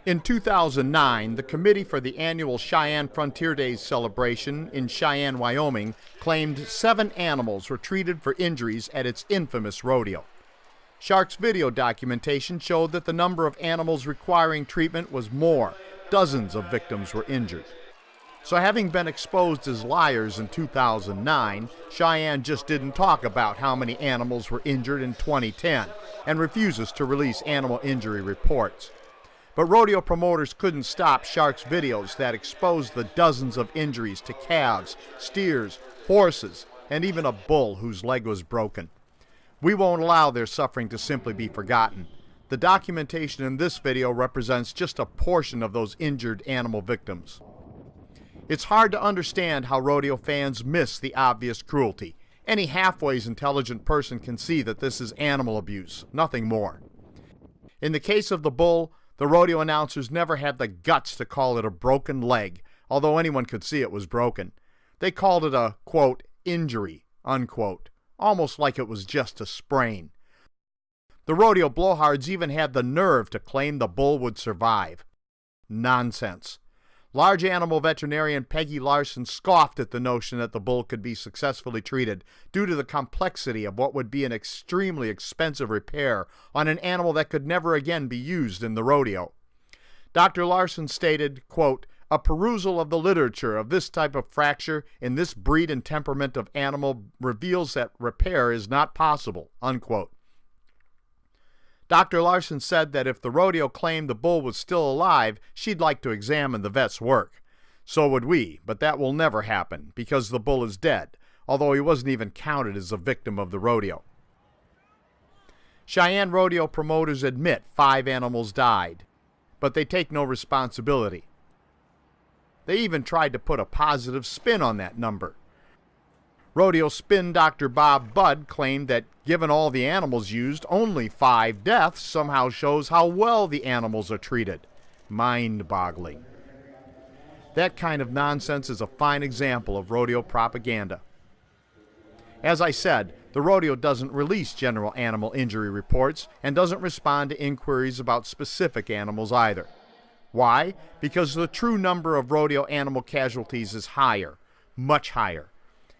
In 2009, the committee for the annual Cheyenne Frontier Days celebration in Cheyenne, Wyoming, claimed 7 animals were treated for injuries at its infamous rodeo. Shark's video documentation showed that the number of animals requiring treatment was more. Dozens of victims were injured. So having been exposed as liars in 2009, Cheyenne just didn't talk about how many animals were injured in 2010 and refuses to release animal injury reports. But rodeo promoters couldn't stop Shark's videos that exposed the dozens of injuries to calves, steers, horses, and even a bull whose leg was broken. We won't allow their suffering to simply be forgotten. The documentation in this video represents just a portion of those injured animal victims. It's hard to understand how rodeo fans miss the obvious cruelty. Any halfways intelligent person can see that this is animal abuse, nothing more. In the case of the bull, the rodeo announcers never had the guts to call it a broken leg, although anyone could see it was broken. They called it a, quote, injury, unquote, almost like it was just a sprain. The rodeo blowhards even had the nerve to claim the bull would survive. Nonsense. Large animal veterinarian Peggy Larson scoffed at the notion that the bull could be successfully treated due to the complexity of what would be an extremely expensive repair on an animal that could never again be used in the rodeo. Dr. Larson stated, quote, "A perusal of the literature of this type of fracture in this breed and temperament of animal reveals that repair is not possible," unquote. Dr. Larson said that if the rodeo claimed the bull was still alive, she'd like to examine the vet's work. So would we, but that will never happen because the bull is dead, although he wasn't even counted as a victim of the rodeo. Cheyenne rodeo promoters admit 5 animals died, but they take no responsibility. They even tried to put a positive spin on that number. Rodeo spin Dr. Bob Budd claimed that given all the animals used, only 5 deaths somehow shows how well the animals are treated. Mind-boggling. That kind of nonsense is a fine example of rodeo propaganda. As I said, the rodeo doesn't release general animal injury reports and doesn't respond to inquiries about specific animals either. Why? Because the true number of rodeo animal casualties is higher, much higher.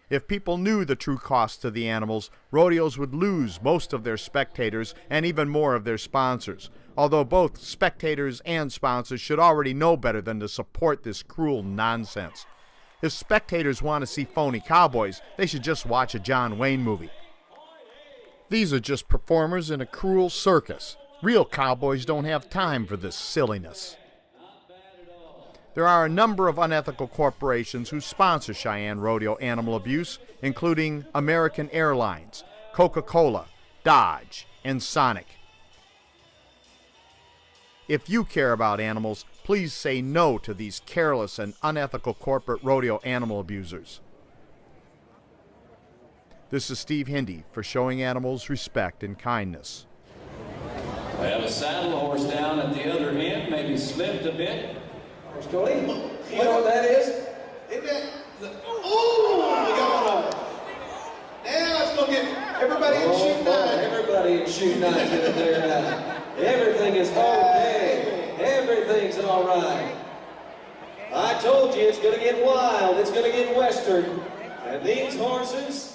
If people knew the true cost to the animals, rodeos would lose most of their spectators and even more of their sponsors, although both spectators and sponsors should already know better than to support this cruel nonsense. If spectators want to see phony cowboys, they should just watch a John Wayne movie. These are just performers in a cruel circus. Real cowboys don't have time for this silliness. There are a number of unethical corporations who sponsor Cheyenne rodeo animal abuse, including American Airlines, Coca-Cola, Dodge, and Sonic. If you care about animals, please say no to these careless and unethical corporate rodeo animal abusers. This is Steve Hindy for Showing Animals Respect and Kindness. I have a saddle horse down at the other end, maybe slipped a bit. Cody, you know what that is? Isn't that? Oh, we got one. Now let's go get everybody in shoot 9. Everybody in shoot 9 get in there now. Everything is okay. Everything's all right. I told you it's going to get wild. It's going to get western. And these horses